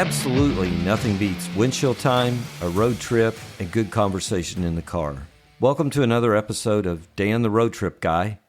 Absolutely nothing beats windshield time, a road trip, and good conversation in the car. Welcome to another episode of Dan the Road Trip Guy,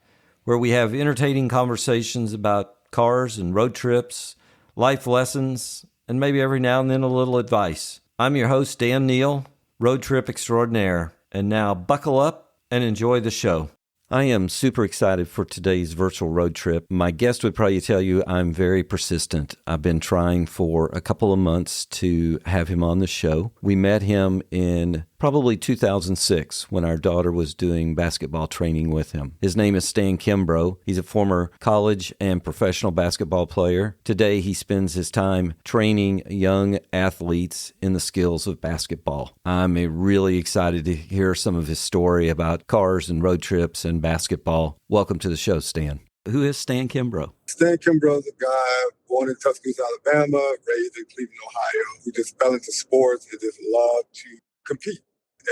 where we have entertaining conversations about cars and road trips, life lessons, and maybe every now and then a little advice. I'm your host, Dan Neal, road trip extraordinaire, and now buckle up and enjoy the show. I am super excited for today's virtual road trip. My guest would probably tell you I'm very persistent. I've been trying for a couple of months to have him on the show. We met him in probably 2006 when our daughter was doing basketball training with him. His name is Stan Kimbrough. He's a former college and professional basketball player. Today, he spends his time training young athletes in the skills of basketball. I'm really excited to hear some of his story about cars and road trips and basketball. Welcome to the show, Stan. Who is Stan Kimbrough? Stan Kimbrough is a guy born in Tuscaloosa, Alabama, raised in Cleveland, Ohio, who just fell into sports and just loved to compete.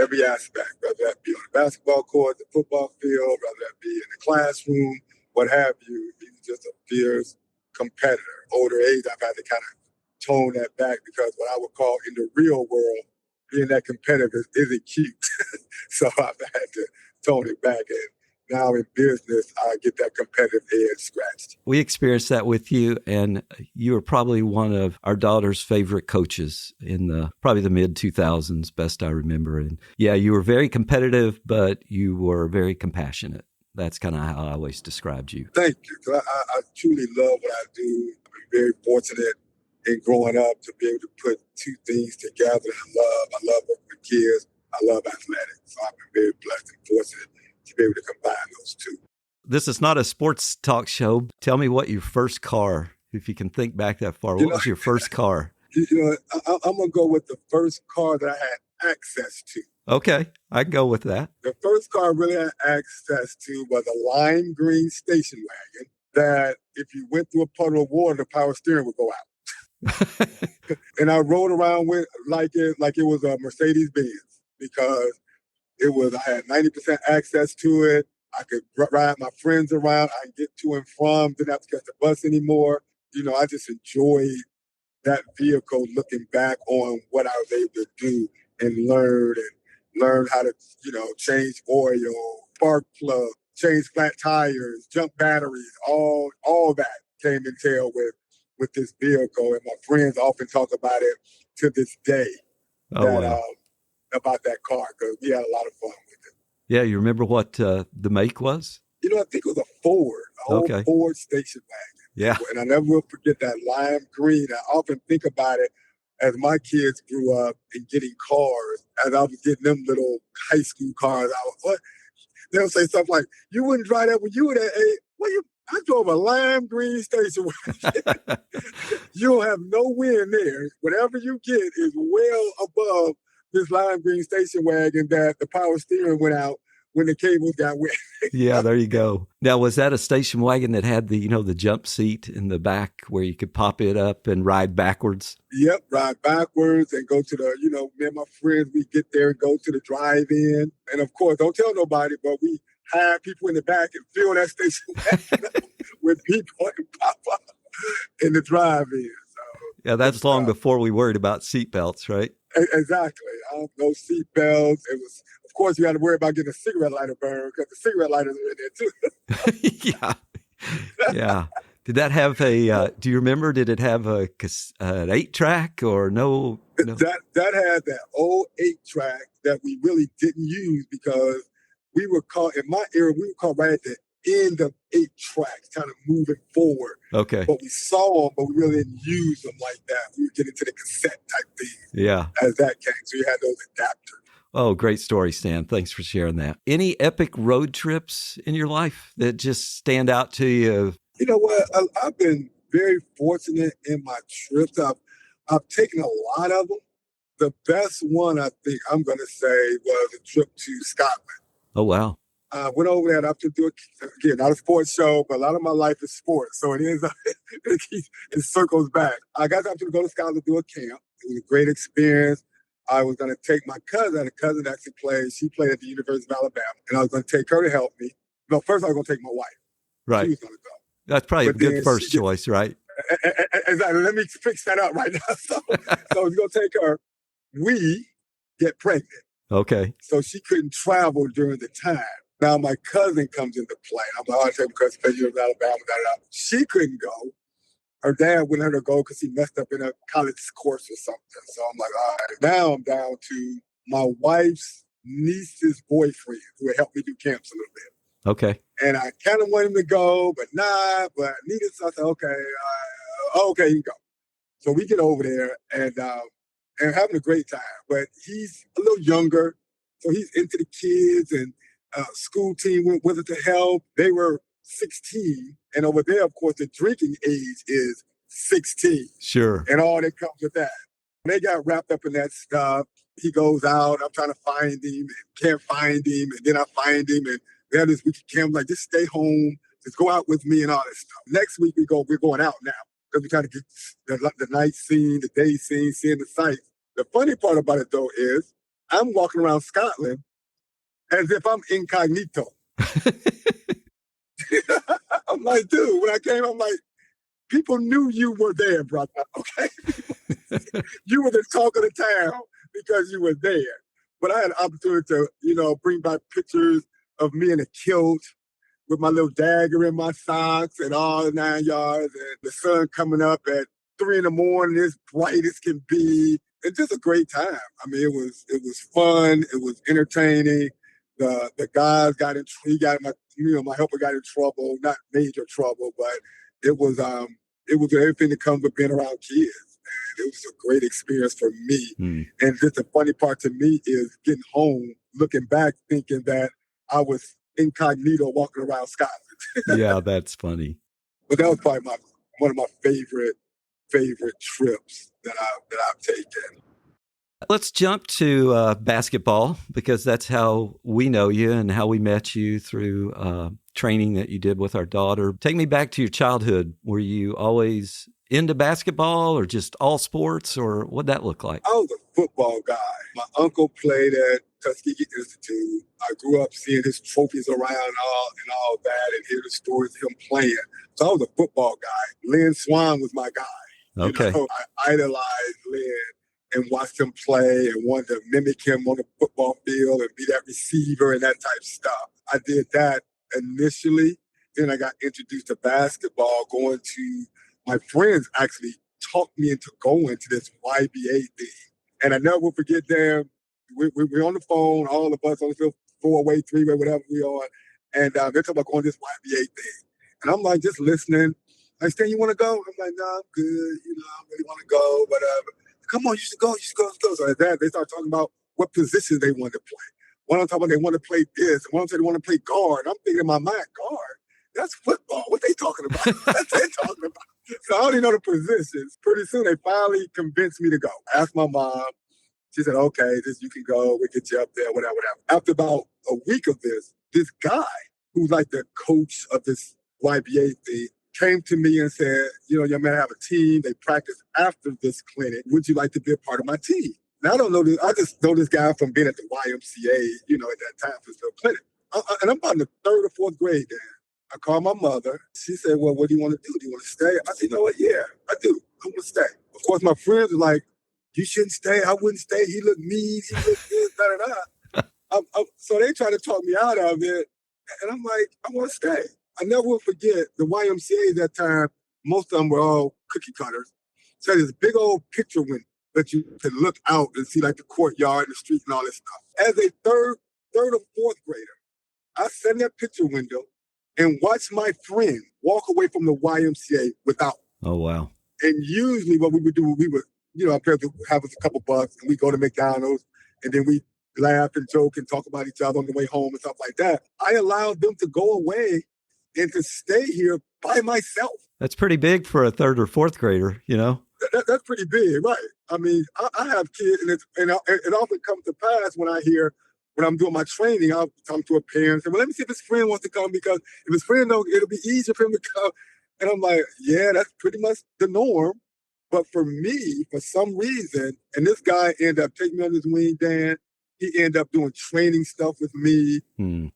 Every aspect, whether that be on the basketball court, the football field, whether that be in the classroom, what have you. He was just a fierce competitor. Older age, I've had to kind of tone that back because what I would call in the real world, being that competitive isn't cute. So I've had to tone it back. And now in business, I get that competitive edge scratched. We experienced that with you, and you were probably one of our daughter's favorite coaches in probably the mid-2000s, best I remember. And yeah, you were very competitive, but you were very compassionate. That's kind of how I always described you. Thank you. 'Cause I truly love what I do. I've been very fortunate in growing up to be able to put two things together. I love working with kids. I love athletics. So I've been very blessed and fortunate to be able to combine those two. This is not a sports talk show. Tell me what your first car, if you can think back that far, what was your first car? I'm going to go with the first car that I had access to. Okay, I can go with that. The first car I really had access to was a lime green station wagon that if you went through a puddle of water, the power steering would go out. And I rode around with like it was a Mercedes-Benz because I had 90% access to it. I could ride my friends around. I could get to and from, didn't have to catch the bus anymore. I just enjoyed that vehicle looking back on what I was able to do and learn how to, change oil, spark plug, change flat tires, jump batteries, all that came entailed with this vehicle. And my friends often talk about it to this day. Wow. About that car because we had a lot of fun with it. Yeah, you remember what the make was? I think it was a Ford, old Ford station wagon. Yeah. And I never will forget that lime green. I often think about it as my kids grew up and getting cars, as I was getting them little high school cars. They'll say stuff like, "You wouldn't drive that when you were that age." Well, I drove a lime green station wagon. You don't have no wind there. Whatever you get is well above this lime green station wagon that the power steering went out when the cables got wet. Yeah, there you go. Now, was that a station wagon that had the jump seat in the back where you could pop it up and ride backwards? Yep, ride backwards and go to me and my friends, we get there and go to the drive-in. And of course, don't tell nobody, but we hire people in the back and fill that station wagon with people and pop up in the drive-in. Yeah, that's long before we worried about seatbelts, right? Exactly. No seatbelts. It was, of course, you had to worry about getting a cigarette lighter burned because the cigarette lighters are in there too. Yeah. Did that have do you remember, did it have an 8-track or no? That had that old 8-track that we really didn't use because we were caught, in my era, we were caught right at the end of 8 tracks, kind of moving forward. Okay. But we saw them, but we really didn't use them like that. We would get into the cassette type thing. Yeah. As that came. So you had those adapters. Oh, great story, Stan. Thanks for sharing that. Any epic road trips in your life that just stand out to you? You know what? I've been very fortunate in my trips. I've taken a lot of them. The best one, I think I'm going to say, was a trip to Scotland. Oh, wow. Went over there and up to do again, not a sports show, but a lot of my life is sports. So it is, it circles back. I got the opportunity to go to Scotland to do a camp. It was a great experience. I was going to take my cousin. A cousin actually she played at the University of Alabama. And I was going to take her to help me. No, first I was going to take my wife. Right. She was going to go. That's probably a good first choice, right? exactly. Let me fix that up right now. So we're going to take her. We get pregnant. Okay. So she couldn't travel during the time. Now my cousin comes into play. I'm like, oh, I take my cousin because you're in Alabama. Da, da, da. She couldn't go. Her dad wouldn't let her go because he messed up in a college course or something. So I'm like, all right. Now I'm down to my wife's niece's boyfriend who had helped me do camps a little bit. Okay. And I kind of wanted him to go, but not. But I needed something. Okay, okay, you can go. So we get over there and having a great time. But he's a little younger, so he's into the kids, and school team went with it to help. They were 16, and over there, of course, the drinking age is 16. Sure. And all that comes with that. They got wrapped up in that stuff. He goes out. I'm trying to find him and can't find him. And then I find him, and we have this weekend camp. Like, just stay home. Just go out with me and all that stuff. Next week, we're going out now because we're trying to get the night scene, the day scene, seeing the sights. The funny part about it, though, is I'm walking around Scotland as if I'm incognito. I'm like, dude, when I came, I'm like, people knew you were there, brother, okay? You were the talk of the town because you were there. But I had an opportunity to, bring back pictures of me in a kilt with my little dagger in my socks and all the 9 yards, and the sun coming up at 3 a.m, as bright as can be. It's just a great time. I mean, it was fun. It was entertaining. The guys got in. My helper got in trouble, not major trouble, but it was everything that comes with being around kids. And it was a great experience for me. And just the funny part to me is getting home, looking back, thinking that I was incognito walking around Scotland. Yeah, that's funny. But that was probably one of my favorite trips that I've taken. Let's jump to basketball, because that's how we know you and how we met you through training that you did with our daughter. Take me back to your childhood. Were you always into basketball or just all sports, or what'd that look like? I was a football guy. My uncle played at Tuskegee Institute. I grew up seeing his trophies around and all that, and hear the stories of him playing. So I was a football guy. Lynn Swan was my guy. Okay. I idolized Lynn and watched him play and wanted to mimic him on the football field and be that receiver and that type of stuff. I did that initially. Then I got introduced to basketball, going to my friends actually talked me into going to this YBA thing. And I never will forget them. We're on the phone, all of us on the 4-way, 3-way, whatever we are. And they're talking about going to this YBA thing. And I'm like, just listening. Like, Stan, you want to go? I'm like, no, I'm good. I don't really want to go, but come on, you should go. So at that, they start talking about what positions they wanted to play. One of them talking about they want to play this, and one of them said they want to play guard. I'm thinking in my mind, guard? That's football. What they talking about? That's what they talking about. So I already know the positions. Pretty soon, they finally convinced me to go. I asked my mom. She said, okay, you can go. We'll get you up there, whatever. After about a week of this guy, who's like the coach of this YBA thing, came to me and said, young man, I have a team. They practice after this clinic. Would you like to be a part of my team? Now, I don't know this. I just know this guy from being at the YMCA, at that time for the clinic. And I'm about in the 3rd or 4th grade then. I called my mother. She said, well, what do you want to do? Do you want to stay? I said, you know what? Yeah, I do. I want to stay. Of course, my friends were like, you shouldn't stay. I wouldn't stay. He looked mean. He looked this, da-da-da. So they tried to talk me out of it. And I'm like, I want to stay. I never will forget the YMCA at that time. Most of them were all cookie cutters. So this big old picture window that you can look out and see like the courtyard and the street and all this stuff. As a third or 4th grader, I sat in that picture window and watched my friend walk away from the YMCA without. Oh, wow. And usually what we would do, we would, our parents would have us a couple bucks and we go to McDonald's and then we laugh and joke and talk about each other on the way home and stuff like that. I allowed them to go away and to stay here by myself. That's pretty big for a 3rd or 4th grader, That's pretty big, right? I mean, I have kids, and it often comes to pass when I'm doing my training, I'll talk to a parent and say, well, let me see if his friend wants to come, because if his friend knows, it'll be easier for him to come. And I'm like, yeah, that's pretty much the norm. But for me, for some reason, and this guy ended up taking me on his wing, Dan. He ended up doing training stuff with me,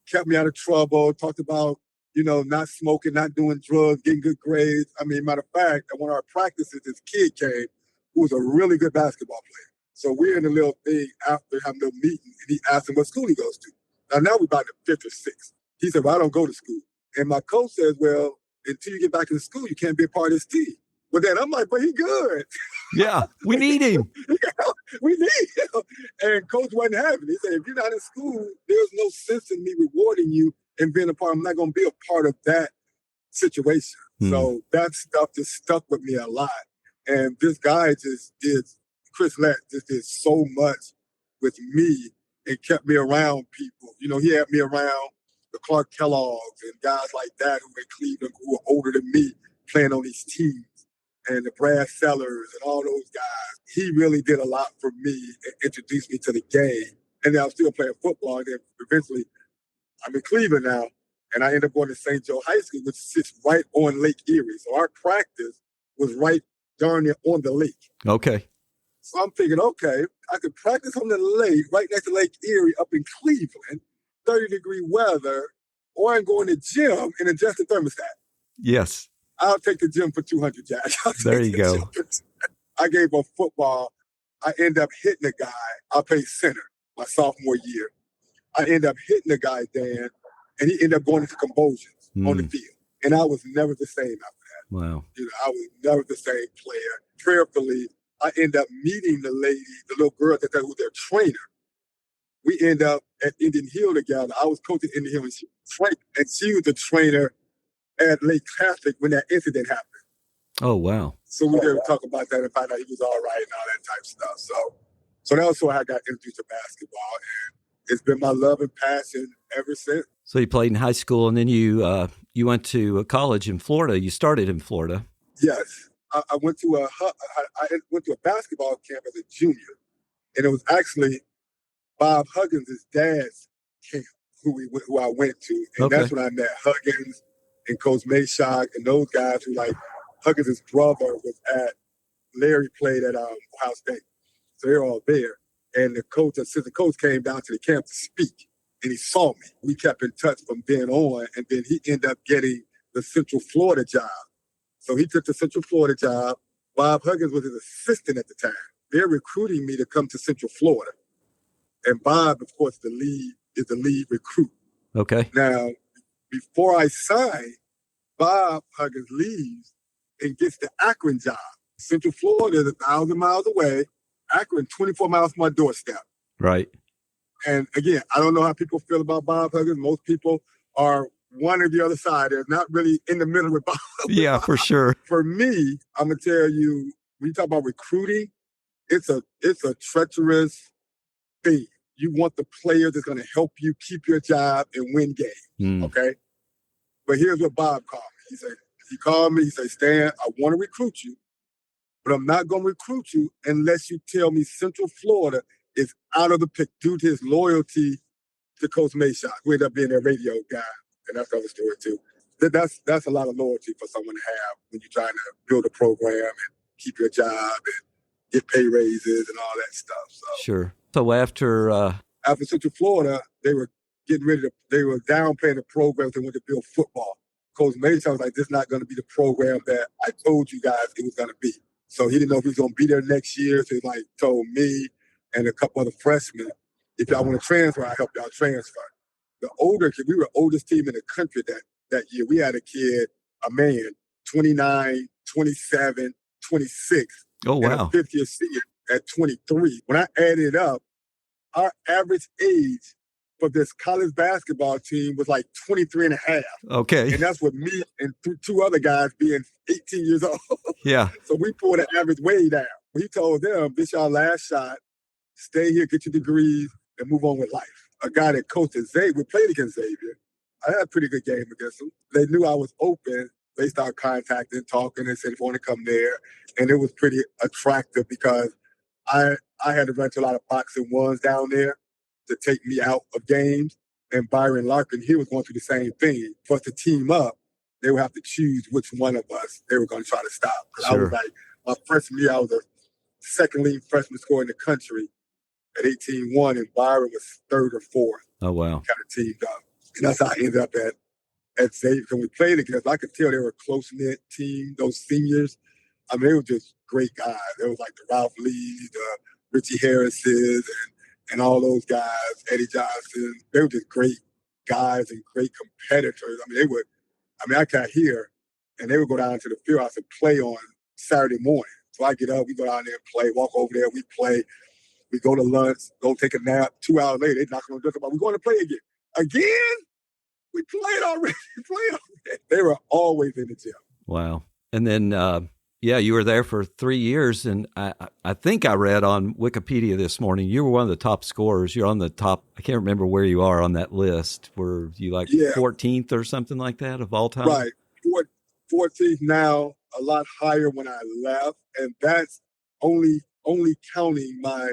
kept me out of trouble, talked about, not smoking, not doing drugs, getting good grades. I mean, matter of fact, at one of our practices, this kid came who was a really good basketball player. So we're in a little thing after having a little meeting, and he asked him what school he goes to. Now we're about the 5th or 6th. He said, well, I don't go to school. And my coach says, well, until you get back in school, you can't be a part of this team. But then I'm like, but he good. Yeah, we need him. We need him. And coach wasn't having it. He said, if you're not in school, there's no sense in me rewarding you and being a part. I'm not going to be a part of that situation. So that stuff just stuck with me a lot. And this guy Chris Lett just did so much with me and kept me around people. He had me around the Clark Kellogg's and guys like that who were in Cleveland who were older than me playing on these teams, and the Brad Sellers and all those guys. He really did a lot for me and introduced me to the game. And then I was still playing football. And then eventually I'm in Cleveland now, and I ended up going to St. Joe High School, which sits right on Lake Erie. So our practice was right darn near on the lake. Okay. So I'm thinking, okay, I could practice on the lake, right next to Lake Erie up in Cleveland, 30-degree weather, or I'm going to the gym and adjust the thermostat. Yes. I'll take the gym for 200, Jack. There you go. I gave up football. I end up hitting a guy. I played center my sophomore year. I end up hitting the guy, Dan, and he ended up going into convulsions on the field. And I was never the same after that. Wow. I was never the same player. Prayerfully, I end up meeting the little girl that was their trainer. We end up at Indian Hill together. I was coaching Indian Hill, and she was the trainer at Lake Catholic when that incident happened. Oh, wow. So we did talk about that and find out he was all right and all that type of stuff. So that was how I got introduced to basketball, and it's been my love and passion ever since. So you played in high school, and then you went to college in Florida. You started in Florida. Yes. I went to a basketball camp as a junior, and it was actually Bob Huggins' dad's camp who I went to, and that's when I met Huggins and Coach Mayshock and those guys who, like, Huggins' brother was Larry played at Ohio State. So they're all there. And the assistant coach came down to the camp to speak, and he saw me. We kept in touch from then on, and then he ended up getting the Central Florida job. So he took the Central Florida job. Bob Huggins was his assistant at the time. They're recruiting me to come to Central Florida. And Bob, of course, is the lead recruit. Okay. Now, before I sign, Bob Huggins leaves and gets the Akron job. Central Florida is 1,000 miles away. Akron, 24 miles from my doorstep. Right. And again, I don't know how people feel about Bob Huggins. Most people are one or the other side. They're not really in the middle with Bob. Yeah, for sure. For me, I'm going to tell you, when you talk about recruiting, it's a treacherous thing. You want the player that's going to help you keep your job and win games, okay? But here's what Bob called me. He called me, he said, Stan, I want to recruit you, but I'm not going to recruit you unless you tell me Central Florida is out of the pick due to his loyalty to Coach Mayshock, who ended up being their radio guy. And that's another story, too. That's a lot of loyalty for someone to have when you're trying to build a program and keep your job and get pay raises and all that stuff. So. Sure. So after Central Florida, they were downplaying the program. They wanted to build football. Coach Mason was like, this is not going to be the program that I told you guys it was going to be. So he didn't know if he was going to be there next year. So he told me and a couple other freshmen, if y'all want to transfer, I'll help y'all transfer. The older kid, we were the oldest team in the country that year. We had a man, 29, 27, 26. Oh, wow. And a fifth-year senior at 23. When I added it up, our average age for this college basketball team was like 23 and a half. Okay. And that's with me and two other guys being 18 years old. Yeah. So we pulled the average way down. We told them, this y'all last shot, stay here, get your degrees, and move on with life. A guy that coached at Xavier, we played against Xavier. I had a pretty good game against them. They knew I was open. They started contacting, talking, and said if you want to come there. And it was pretty attractive because I had to run to a lot of boxing ones down there to take me out of games. And Byron Larkin, he was going through the same thing. For us to team up, they would have to choose which one of us they were going to try to stop. Sure. I was like, my freshman year, I was the second leading freshman scorer in the country at 18-1, and Byron was third or fourth. Oh, wow. Kind of teamed up. And that's how I ended up at at Xavier, when we played against, I could tell they were a close-knit team, those seniors. I mean, they were just great guys. They was like the Ralph Lee, the Richie Harrises, and all those guys, Eddie Johnson. They were just great guys and great competitors. I mean, I got here, and they would go down to the field house and play on Saturday morning. So I get up, we go down there and play, walk over there, we play. We go to lunch, go take a nap. 2 hours later, they knock on the door about, we're going to play again. Again? We played already. They were always in the gym. Wow. And then, you were there for 3 years. And I think I read on Wikipedia this morning, you were one of the top scorers. You're on the top. I can't remember where you are on that list. Were you 14th or something like that of all time? Right. 14th now, a lot higher when I left. And that's only counting my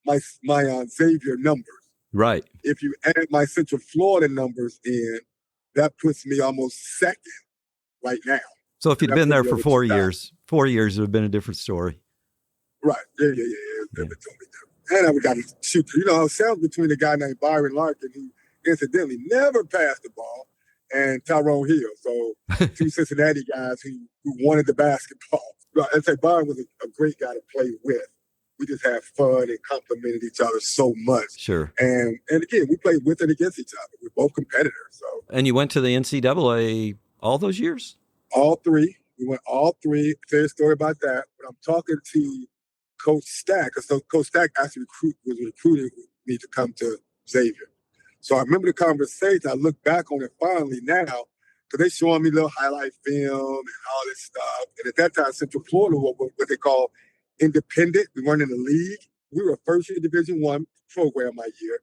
Xavier numbers. Right. If you add my Central Florida numbers in, that puts me almost second right now. So if you'd been there for 4 years, it would have been a different story. Right. Yeah. It's totally different. And I would got to shoot. It sounds between a guy named Byron Larkin, who incidentally never passed the ball, and Tyrone Hill. So 2 Cincinnati guys who wanted the basketball. I'd say Byron was a great guy to play with. We just had fun and complimented each other so much. Sure. And again, we played with and against each other. We're both competitors. So. And you went to the NCAA all those years? All 3. We went all 3. I'll tell you a story about that. But I'm talking to Coach Stack. So Coach Stack actually was recruiting me to come to Xavier. So I remember the conversation. I look back on it finally now, because they showing me little highlight film and all this stuff. And at that time, Central Florida was what they call independent. We weren't in the league. We were a first-year Division I program my year,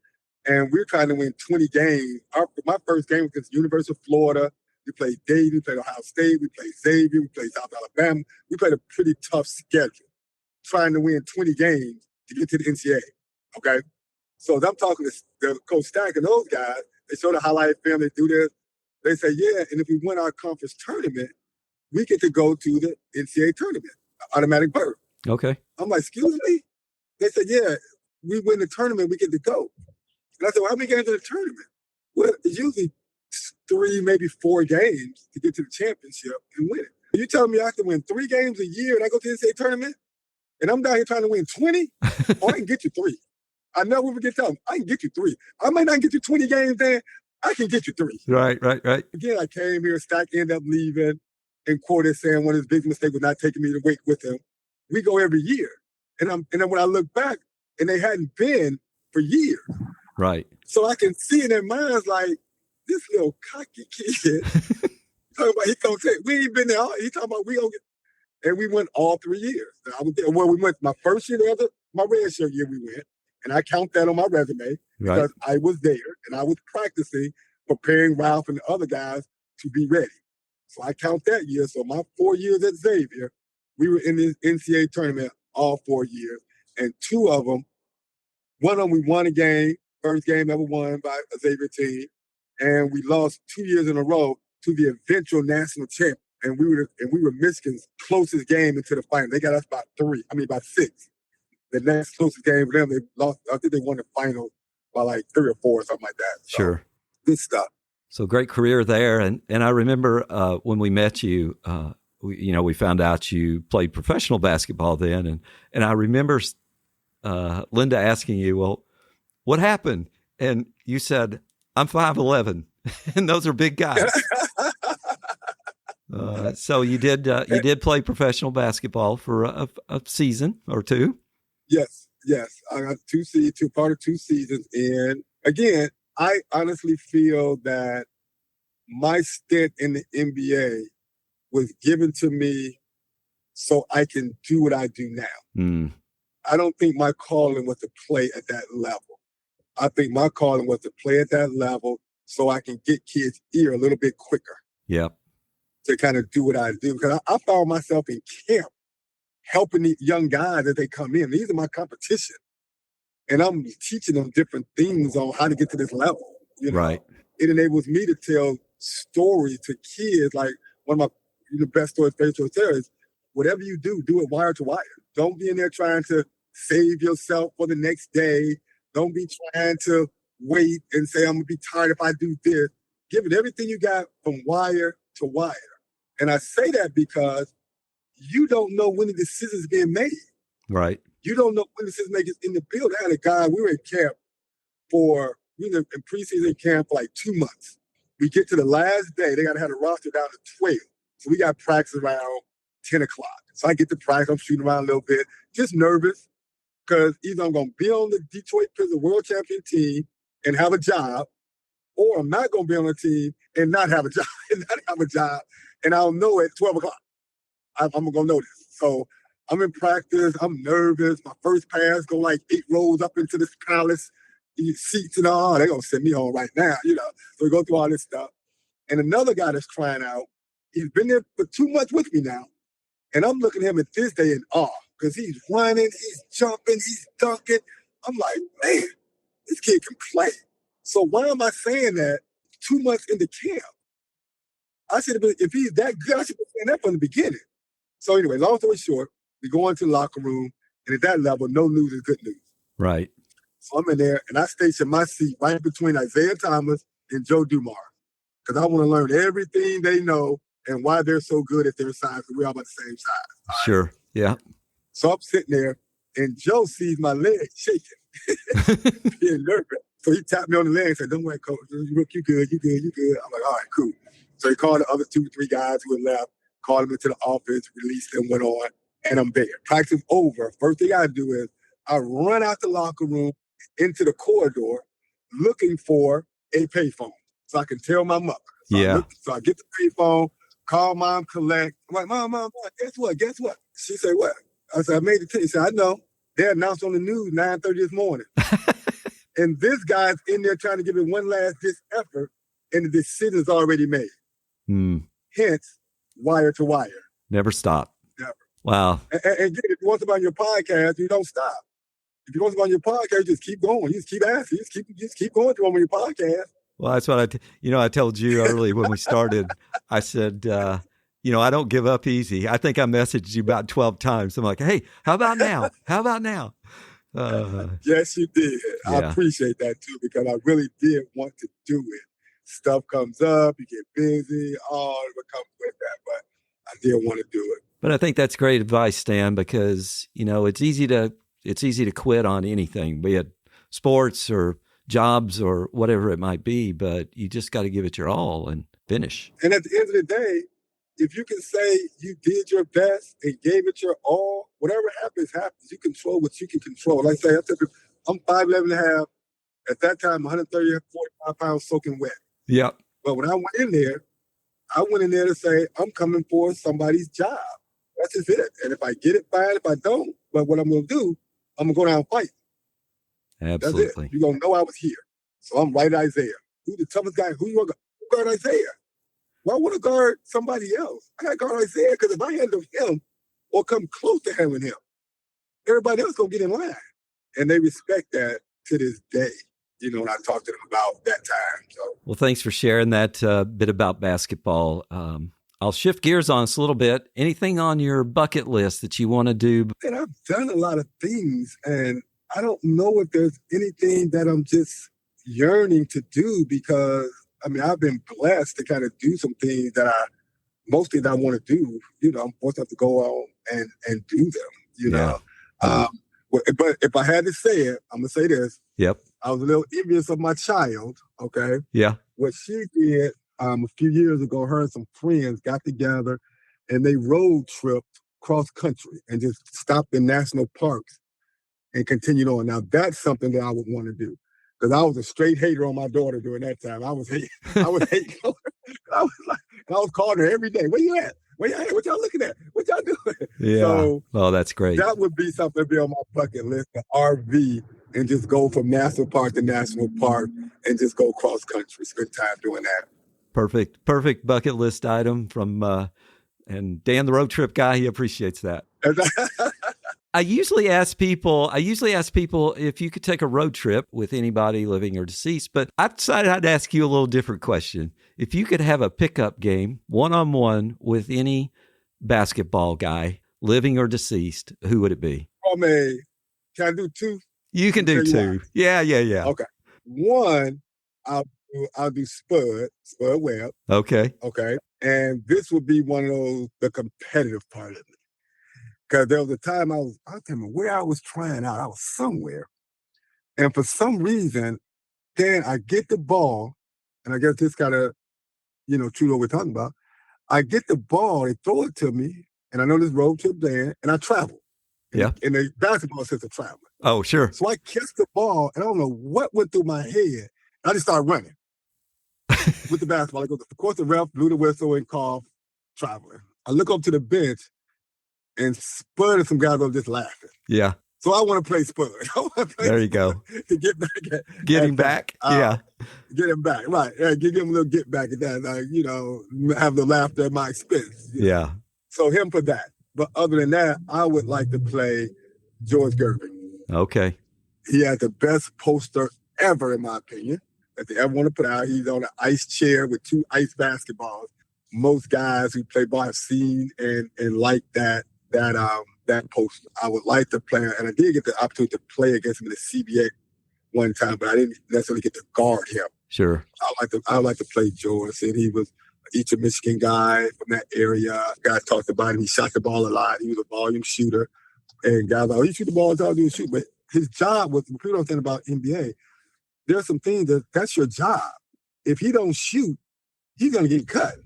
and we were trying to win 20 games. My first game was against University of Florida. We played Dayton, we played Ohio State, we played Xavier, we played South Alabama. We played a pretty tough schedule, trying to win 20 games to get to the NCAA, okay? So I'm talking to the Coach Stack and those guys. They show the highlight film, they do this. They say, yeah, and if we win our conference tournament, we get to go to the NCAA tournament, automatic berth. Okay. I'm like, excuse me? They said, yeah, we win the tournament, we get to go. And I said, well, how many games in the tournament? Well, it's usually 3, maybe 4 games to get to the championship and win it. You telling me I can win 3 games a year and I go to the NCAA tournament? And I'm down here trying to win 20? Oh, I can get you 3. I know we would get them. I can get you 3. I might not get you 20 games there. I can get you 3. Right. Again, I came here, Stack ended up leaving, and quoted saying one of his big mistakes was not taking me to wait with him. We go every year. And then when I look back, and they hadn't been for years. Right. So I can see in their minds like, this little cocky kid, talking about he gonna say, we ain't been there. He talking about we gonna get, and we went all 3 years. I was there. Well, we went my first year there, my red shirt year we went, and I count that on my resume because I was there and I was practicing, preparing Ralph and the other guys to be ready. So I count that year. So my 4 years at Xavier, we were in the NCAA tournament all 4 years, and 2 of them, one of them we won a game, first game ever won by a Xavier team, and we lost 2 years in a row to the eventual national champ. And we were Michigan's closest game into the final. They got us by 6. The next closest game for them, they lost. I think they won the final by like 3 or 4 or something like that. So, sure. Good stuff. So great career there. And I remember when we met you, we found out you played professional basketball then. And I remember Linda asking you, well, what happened? And you said, I'm 5'11", and those are big guys. So you did play professional basketball for a season or 2. Yes. I got 2 seasons in. Again, I honestly feel that my stint in the NBA was given to me so I can do what I do now. I don't think my calling was to play at that level. I think my calling was to play at that level so I can get kids' ear a little bit quicker. Yep. To kind of do what I do. Because I found myself in camp helping the young guys as they come in. These are my competition. And I'm teaching them different things on how to get to this level. Right. It enables me to tell stories to kids. Like one of my best stories there is, whatever you do it wire to wire. Don't be in there trying to save yourself for the next day. Don't be trying to wait and say, I'm going to be tired if I do this. give it everything you got from wire to wire. And I say that because you don't know when the decision's being made. Right. You don't know when the decision makers in the building. I had a guy, we were in camp we were in preseason camp for like 2 months. We get to the last day, they got to have the roster down to 12. So we got practice around 10 o'clock. So I get to practice, I'm shooting around a little bit, just nervous because either I'm going to be on the Detroit Pistons World Champion team and have a job, or I'm not going to be on the team and not have a job, and I'll know at 12 o'clock. I'm going to know this. So I'm in practice, I'm nervous. My first pass go like 8 rows up into this palace, seats and all. They're going to send me home right now, So we go through all this stuff. And another guy that's trying out, he's been there for 2 months with me now. And I'm looking at him at this day in awe because he's running, he's jumping, he's dunking. I'm like, man, this kid can play. So why am I saying that 2 months into camp? I should have been, if he's that good, I should have been saying that from the beginning. So anyway, long story short, we go into the locker room, and at that level, no news is good news. Right. So I'm in there, and I station my seat right between Isaiah Thomas and Joe Dumars because I want to learn everything they know and why they're so good at their size, because we're all about the same size. Right? Sure, yeah. So I'm sitting there, and Joe sees my leg shaking, being nervous. So he tapped me on the leg and said, "Don't worry, coach. You good, you good, you good." I'm like, all right, cool. So he called the other 2 or 3 guys who had left, called them into the office, released them, went on, and I'm there. Practice over. First thing I do is I run out the locker room into the corridor looking for a payphone so I can tell my mother. So I get the payphone, call mom, collect. I'm like, mom, guess what? She said, what? I said, I made the team. She said, I know. They announced on the news 9:30 this morning. And this guy's in there trying to give it one last ditch effort, and the decision's already made. Hence, wire to wire. Never stop. Never. Wow. And again, if you want somebody on your podcast, you don't stop. If you want somebody on your podcast, you just keep going. You just keep asking. You just keep going to them on your podcast. Well, that's what I told you early when we started. I said, I don't give up easy. I think I messaged you about 12 times. I'm like, hey, how about now? How about now? Yes, you did. Yeah. I appreciate that too, because I really did want to do it. Stuff comes up, you get busy, all what comes with that, but I did want to do it. But I think that's great advice, Stan, because it's easy to quit on anything, be it sports or jobs or whatever it might be, but you just got to give it your all and finish. And at the end of the day, if you can say you did your best and gave it your all, whatever happens. You control what you can control. Like I say, I'm 5'11" and a half. At that time, 130, 45 pounds soaking wet. Yep. But when I went in there to say, I'm coming for somebody's job. That's just it. And if I get it, fine. If I don't, but what I'm going to do, I'm going to go down and fight. Absolutely. That's it. You're going to know I was here. So I'm right at Isaiah. Who's the toughest guy? Who you want to guard Isaiah? Why would I guard somebody else? I got to guard Isaiah because if I handle him or come close to handling him, everybody else going to get in line. And they respect that to this day, when I talk to them about that time. So. Well, thanks for sharing that bit about basketball. I'll shift gears on us a little bit. Anything on your bucket list that you want to do? And I've done a lot of things, and I don't know if there's anything that I'm just yearning to do because, I've been blessed to kind of do some things that most things I want to do, I'm forced to have to go on and do them, know. But if I had to say it, I'm going to say this. Yep. I was a little envious of my child, okay? Yeah. What she did a few years ago, her and some friends got together and they road tripped cross country and just stopped in national parks and continued on. Now, that's something that I would want to do because I was a straight hater on my daughter during that time. I was hating. I was calling her every day. Where you at? Where you at? What y'all looking at? What y'all doing? Yeah. So, that's great. That would be something to be on my bucket list, the RV, and just go from national park to national park and just go cross country, spend time doing that. Perfect bucket list item from, and Dan, the road trip guy, he appreciates that. I usually ask people if you could take a road trip with anybody living or deceased, but I decided I'd ask you a little different question. If you could have a pickup game, one-on-one with any basketball guy, living or deceased, who would it be? Can I do two? You can do two. Yeah. Okay. One, I'll I'll do Spud Webb. Okay. Okay. And this would be one of those, the competitive part of it. Because there was a time I can't remember where I was trying out. I was somewhere. And for some reason, then I get the ball, and I guess this kind of, true to what we're talking about. I get the ball, they throw it to me, and I know this road trip there, and I travel. Yeah. In the basketball sense of traveling. Oh, sure. So I catch the ball, and I don't know what went through my head. I just started running with the basketball. I go, of course, the ref blew the whistle and called traveling. I look up to the bench, and Spud and some guys were just laughing. Yeah. So I want to play Spud. There you go. To get back Get him back. Yeah. Get him back. Right. Yeah, give him a little get back at that. Have the laughter at my expense. Yeah. So him for that. But other than that, I would like to play George Gervin. Okay. He had the best poster ever, in my opinion, that they ever want to put out. He's on an ice chair with 2 ice basketballs. Most guys who play ball have seen and like that poster. I would like to play, and I did get the opportunity to play against him in the CBA one time, but I didn't necessarily get to guard him. Sure. I like to play George, and he was Eastern Michigan guy from that area. Guys talked about him. He shot the ball a lot. He was a volume shooter, and guys like, he shoot the ball, all do is shoot. But his job was, people don't think about NBA. There's some things that's your job. If he don't shoot, he's gonna get cut.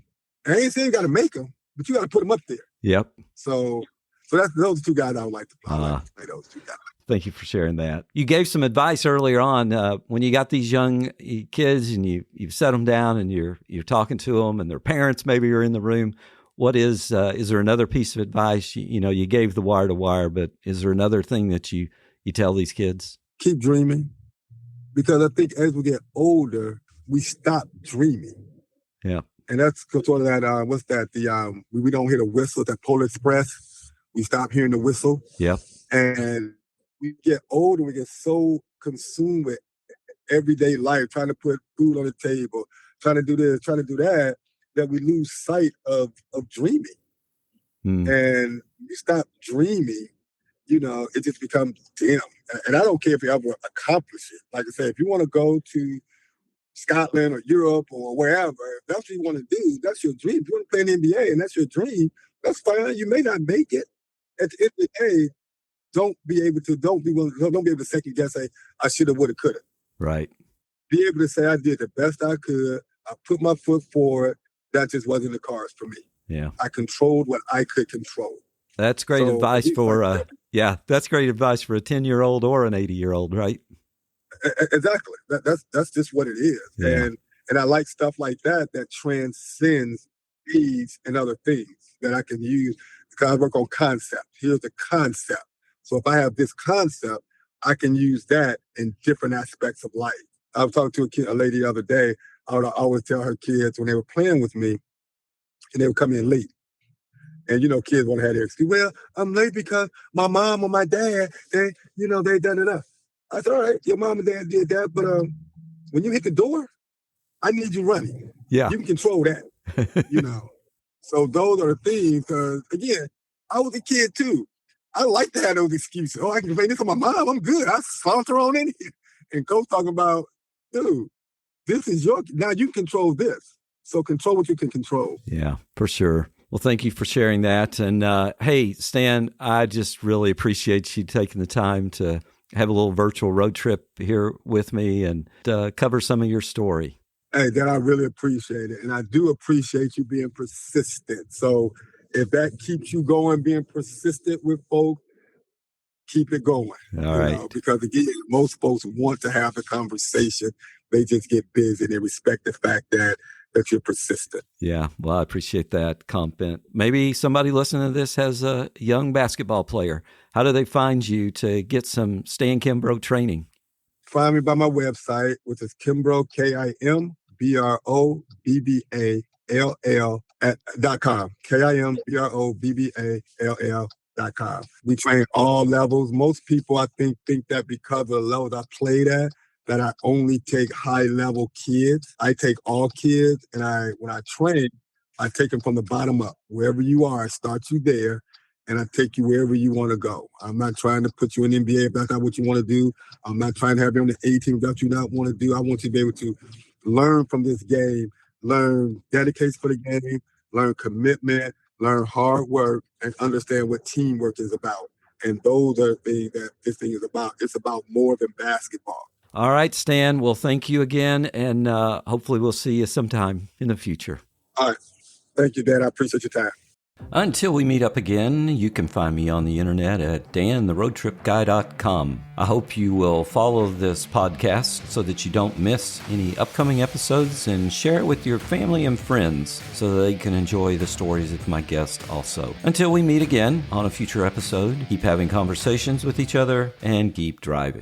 And I ain't saying you got to make him, but you got to put him up there. Yep. So those 2 guys I would like to play. I like to play those 2 guys. Thank you for sharing that. You gave some advice earlier on when you got these young kids and you've set them down and you're talking to them and their parents maybe are in the room. What is there another piece of advice? You gave the wire to wire, but is there another thing that you tell these kids? Keep dreaming, because I think as we get older, we stop dreaming. Yeah. And that's sort of that, what's that? We don't hear the whistle at the Polar Express. We stop hearing the whistle. Yeah. And we get older, we get so consumed with everyday life, trying to put food on the table, trying to do this, trying to do that, that we lose sight of dreaming. And you stop dreaming, it just becomes dim. And I don't care if you ever accomplish it. Like I said, if you want to go to Scotland or Europe or wherever, if that's what you want to do, that's your dream. If you want to play in the NBA and that's your dream, that's fine. You may not make it. At the end of the day, don't be able to second guess, say, I should have, would have, could have. Right. Be able to say, I did the best I could. I put my foot forward. That just wasn't the cards for me. Yeah. I controlled what I could control. That's great advice for, that's great advice for a 10-year-old or an 80-year-old, right? Exactly. That's just what it is. Yeah. And I like stuff like that transcends needs and other things that I can use, because I work on concept. Here's the concept. So if I have this concept, I can use that in different aspects of life. I was talking to a lady the other day. I would always tell her kids when they were playing with me and they would come in late. And, kids want to have their excuse. Well, I'm late because my mom or my dad, they done enough. I said, all right, your mom and dad did that, but when you hit the door, I need you running. Yeah. You can control that, So those are the things, because, again, I was a kid, too. I like to have those excuses. Oh, I can play this on my mom. I'm good. I saunter on in here. And Coach talking about, dude, this is now you control this. So control what you can control. Yeah, for sure. Well, thank you for sharing that. And hey, Stan, I just really appreciate you taking the time to have a little virtual road trip here with me and cover some of your story. Hey, that I really appreciate it. And I do appreciate you being persistent. So if that keeps you going, being persistent with folks, keep it going. All right. Because again, most folks want to have a conversation. They just get busy. They respect the fact that you're persistent. Yeah. Well, I appreciate that comment. Maybe somebody listening to this has a young basketball player. How do they find you to get some Stan Kimbrough training? Find me by my website, which is Kimbrough, KIMBROBBALL.com. KIMBROBBALL.com. We train all levels. Most people, I think that because of the levels I played at, that I only take high-level kids. I take all kids, and when I train, I take them from the bottom up. Wherever you are, I start you there, and I take you wherever you want to go. I'm not trying to put you in the NBA if that's not what you want to do. I'm not trying to have you on the A team if that's what you not want to do. I want you to be able to learn from this game, learn dedication for the game, learn commitment, learn hard work, and understand what teamwork is about. And those are the things that this thing is about. It's about more than basketball. All right, Stan. Well, thank you again, and hopefully we'll see you sometime in the future. All right. Thank you, Dad. I appreciate your time. Until we meet up again, you can find me on the internet at dantheroadtripguy.com. I hope you will follow this podcast so that you don't miss any upcoming episodes, and share it with your family and friends so that they can enjoy the stories of my guests also. Until we meet again on a future episode, keep having conversations with each other and keep driving.